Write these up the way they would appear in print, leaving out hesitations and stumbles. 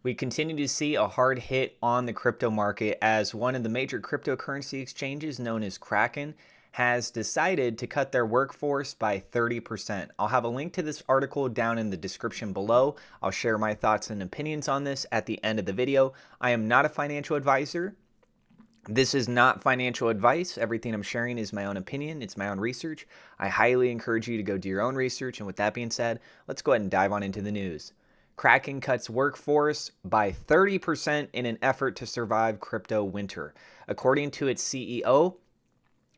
We continue to see a hard hit on the crypto market as one of the major cryptocurrency exchanges, known as Kraken, has decided to cut their workforce by 30%. I'll have a link to this article down in the description below. I'll share my thoughts and opinions on this at the end of the video. I am not a financial advisor. This is not financial advice. Everything I'm sharing is my own opinion. It's my own research. I highly encourage you to go do your own research. And with that being said, let's go ahead and dive on into the news. Kraken cuts workforce by 30% in an effort to survive crypto winter. According to its CEO,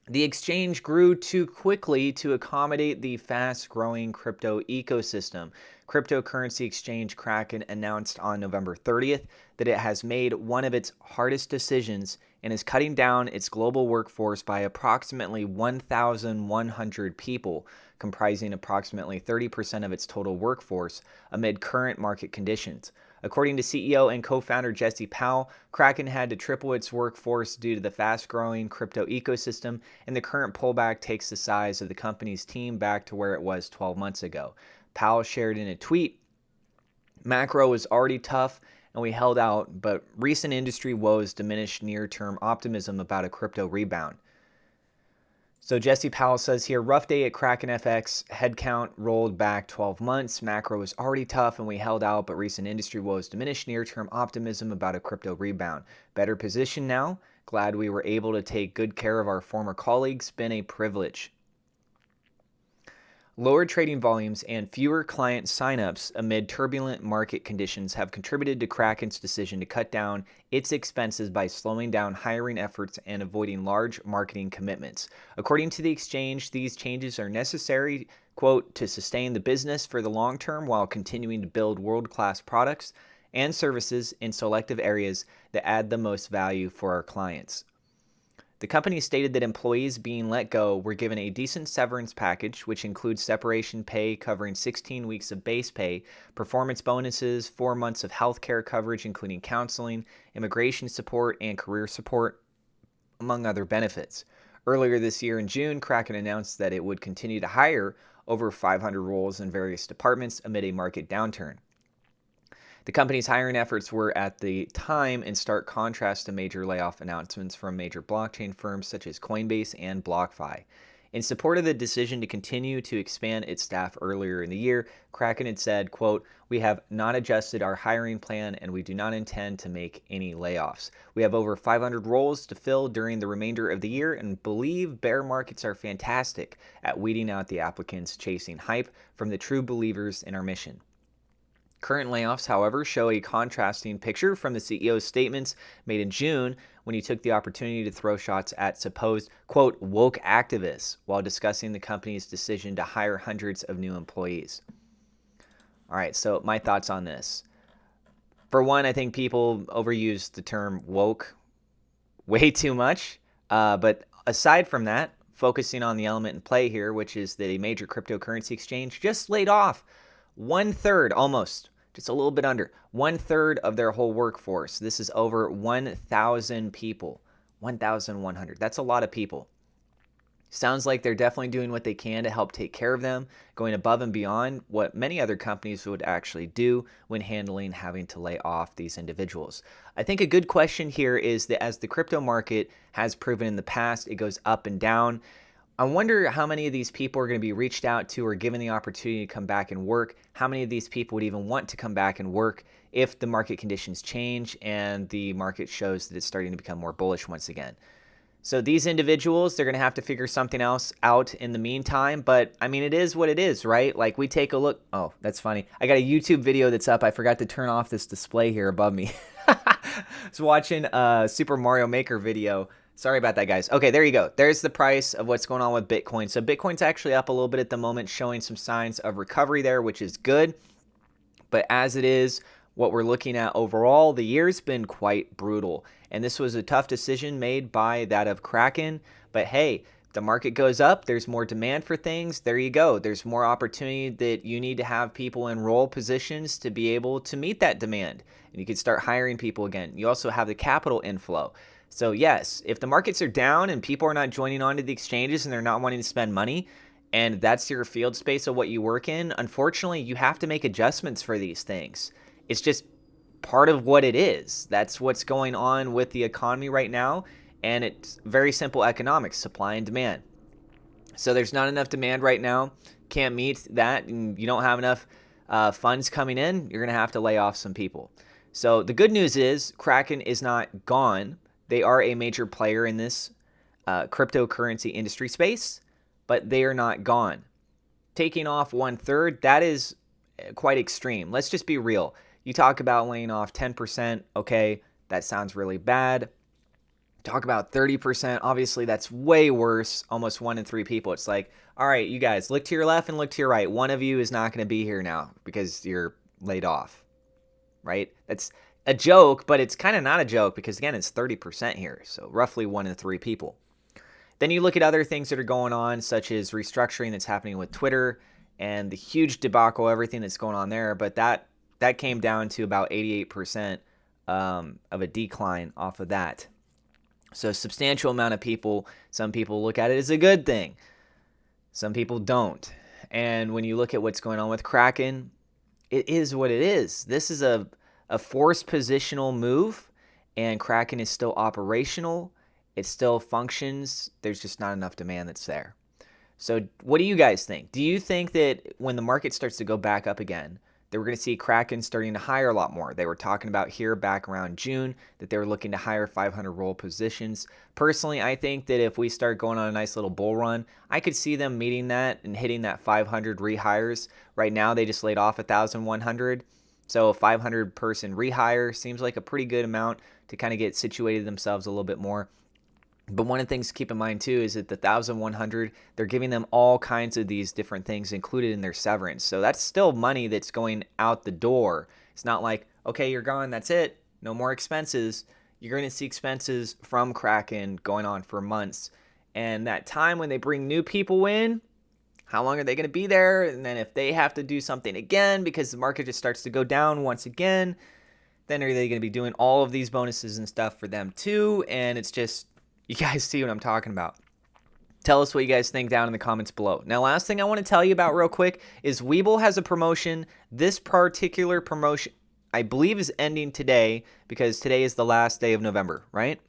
the exchange grew too quickly to accommodate the fast-growing crypto ecosystem. Cryptocurrency exchange Kraken announced on November 30th that it has made one of its hardest decisions and is cutting down its global workforce by approximately 1,100 people, comprising approximately 30% of its total workforce amid current market conditions. According to CEO and co-founder Jesse Powell, Kraken had to triple its workforce due to the fast-growing crypto ecosystem, and the current pullback takes the size of the company's team back to where it was 12 months ago. Powell shared in a tweet, "Macro was already tough and we held out, but recent industry woes diminished near-term optimism about a crypto rebound." So Jesse Powell says here, rough day at Kraken FX, headcount rolled back 12 months, macro was already tough and we held out, but recent industry woes diminished near-term optimism about a crypto rebound. Better position now, glad we were able to take good care of our former colleagues, been a privilege. Lower trading volumes and fewer client signups amid turbulent market conditions have contributed to Kraken's decision to cut down its expenses by slowing down hiring efforts and avoiding large marketing commitments. According to the exchange, these changes are necessary, quote, to sustain the business for the long term while continuing to build world-class products and services in selective areas that add the most value for our clients. The company stated that employees being let go were given a decent severance package, which includes separation pay covering 16 weeks of base pay, performance bonuses, 4 months of health care coverage, including counseling, immigration support, and career support, among other benefits. Earlier this year in June, Kraken announced that it would continue to hire over 500 roles in various departments amid a market downturn. The company's hiring efforts were at the time in stark contrast to major layoff announcements from major blockchain firms such as Coinbase and BlockFi. In support of the decision to continue to expand its staff earlier in the year, Kraken had said, quote, "We have not adjusted our hiring plan and we do not intend to make any layoffs. We have over 500 roles to fill during the remainder of the year and believe bear markets are fantastic at weeding out the applicants chasing hype from the true believers in our mission." Current layoffs, however, show a contrasting picture from the CEO's statements made in June when he took the opportunity to throw shots at supposed, quote, woke activists while discussing the company's decision to hire hundreds of new employees. All right, so my thoughts on this. For one, I think people overuse the term woke way too much. But aside from that, focusing on the element in play here, which is that a major cryptocurrency exchange just laid off 1/3, almost, just a little bit under, 1/3 of their whole workforce. This is over 1,000 people, 1,100. That's a lot of people. Sounds like they're definitely doing what they can to help take care of them, going above and beyond what many other companies would actually do when handling having to lay off these individuals. I think a good question here is that as the crypto market has proven in the past, it goes up and down. I wonder how many of these people are going to be reached out to or given the opportunity to come back and work. How many of these people would even want to come back and work if the market conditions change and the market shows that it's starting to become more bullish once again. So these individuals, they're going to have to figure something else out in the meantime. But I mean, it is what it is, right? Like we take a look. Oh, that's funny. I got a YouTube video that's up. I forgot to turn off this display here above me. I was watching a Super Mario Maker video. Sorry about that, guys. Okay, there you go. There's the price of what's going on with Bitcoin. So Bitcoin's actually up a little bit at the moment, showing some signs of recovery there, which is good. But as it is, what we're looking at overall, the year's been quite brutal. And this was a tough decision made by that of Kraken. But hey, the market goes up, there's more demand for things. There you go. There's more opportunity that you need to have people in role positions to be able to meet that demand. And you can start hiring people again. You also have the capital inflow. So yes, if the markets are down and people are not joining onto the exchanges and they're not wanting to spend money, and that's your field space of what you work in, unfortunately, you have to make adjustments for these things. It's just part of what it is. That's what's going on with the economy right now. And it's very simple economics, supply and demand. So there's not enough demand right now. Can't meet that, and you don't have enough funds coming in. You're going to have to lay off some people. So the good news is Kraken is not gone. They are a major player in this cryptocurrency industry space, but they are not gone. Taking off 1/3, that is quite extreme. Let's just be real. You talk about laying off 10%, okay, that sounds really bad. Talk about 30%, obviously that's way worse, almost 1 in 3 people. It's like, all right, you guys, look to your left and look to your right. One of you is not going to be here now because you're laid off, right? That's a joke, but it's kind of not a joke because, again, it's 30% here, so roughly 1 in 3 people. Then you look at other things that are going on, such as restructuring that's happening with Twitter and the huge debacle, everything that's going on there, but that came down to about 88% of a decline off of that. So a substantial amount of people, some people look at it as a good thing. Some people don't. And when you look at what's going on with Kraken, it is what it is. This is a forced positional move, and Kraken is still operational. It still functions. There's just not enough demand that's there. So what do you guys think? Do you think that when the market starts to go back up again, that we're going to see Kraken starting to hire a lot more? They were talking about here back around June that they were looking to hire 500 role positions. Personally, I think that if we start going on a nice little bull run, I could see them meeting that and hitting that 500 rehires. Right now, they just laid off 1,100. So a 500 person rehire seems like a pretty good amount to kind of get situated themselves a little bit more. But one of the things to keep in mind, too, is that the 1,100, they're giving them all kinds of these different things included in their severance. So that's still money that's going out the door. It's not like, okay, you're gone, that's it, no more expenses. You're going to see expenses from Kraken going on for months. And that time when they bring new people in, how long are they going to be there? And then if they have to do something again because the market just starts to go down once again, then are they going to be doing all of these bonuses and stuff for them, too? And it's just... You guys see what I'm talking about. Tell us what you guys think down in the comments below. Now, last thing I want to tell you about real quick is Webull has a promotion. This particular promotion, I believe, is ending today because today is the last day of November, right?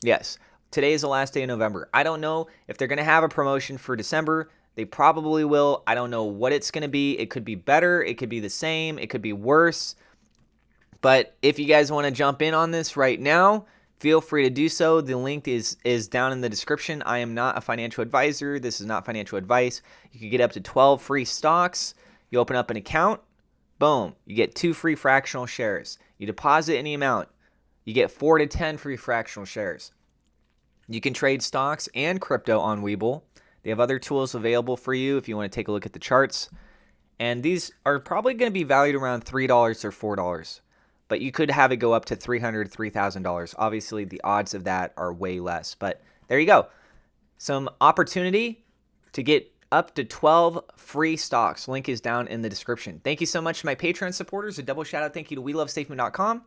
Yes, today is the last day of November. I don't know if they're going to have a promotion for December. They probably will. I don't know what it's going to be. It could be better. It could be the same. It could be worse. But if you guys want to jump in on this right now, feel free to do so. The link is down in the description. I am not a financial advisor. This is not financial advice. You can get up to 12 free stocks. You open up an account. Boom. You get 2 free fractional shares. You deposit any amount. You get 4 to 10 free fractional shares. You can trade stocks and crypto on Webull. They have other tools available for you if you want to take a look at the charts. And these are probably going to be valued around $3 or $4. But you could have it go up to $300, $3,000. Obviously, the odds of that are way less. But there you go. Some opportunity to get up to 12 free stocks. Link is down in the description. Thank you so much to my Patreon supporters. A double shout out thank you to WeLoveSafeMoon.com,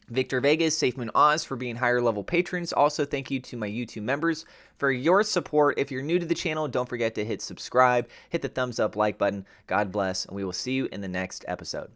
Victor Vegas, SafeMoon Oz for being higher level patrons. Also, thank you to my YouTube members for your support. If you're new to the channel, don't forget to hit subscribe, hit the thumbs up, like button. God bless, and we will see you in the next episode.